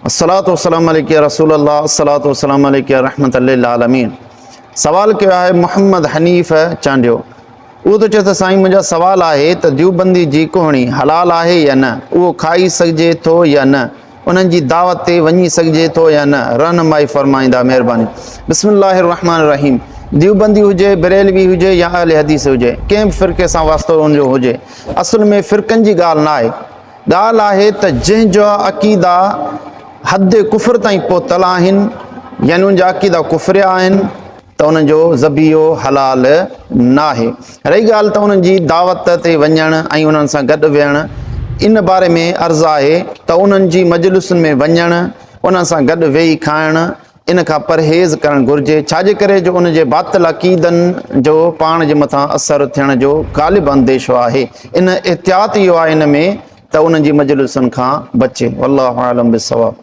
अस्सलातु वस्सलामु अलैका या रसूल अल्लाह, अस्सलातु वस्सलामु अलैका या रहमतल लिल आलमीन। सवाल कयो आहे मोहम्मद हनीफ़ चांडियो। उहो त चए त साईं मुंहिंजा सवाल आहे त देवबंदी जी कोहणी हलाल आहे या न, उहो खाई सघिजे थो या न, उन्हनि जी दावत ते वञी सघिजे थो या न, रहनुमाई फरमाईंदा महिरबानी। बिस्मिल्लाहिर रहमानिर रहीम। देवबंदी हुजे, बरेलवी हुजे या अहले हदीस हुजे, कंहिं बि फ़िरक़े सां वास्तो उनजो हुजे, असुल में फ़िरक़नि जी ॻाल्हि न आहे। ॻाल्हि आहे त जंहिंजा अक़ीदा हद कुफ़र ताईं पहुतल आहिनि, यानी उनजा अक़ीदा कुफ़रिया आहिनि, त उन्हनि जो ज़बियो हलाल न आहे। रही ॻाल्हि त उन्हनि जी दावत ते वञणु ऐं उन्हनि सां गॾु विहणु, इन बारे में अर्ज़ु आहे त उन्हनि जी मजलिसुनि में वञणु, उन्हनि सां गॾु वेही खाइणु, इन खां परहेज़ करणु घुरिजे। छाजे करे जो उनजे बातिल अक़ीदनि जो पाण जे मथां असरु थियण जो ग़ालिब अंदेशो आहे। इन एहतियात इहो आहे इन में त उन्हनि जी मजलिसुनि खां बचे। वल्लाहु आलम बिस्सवाब।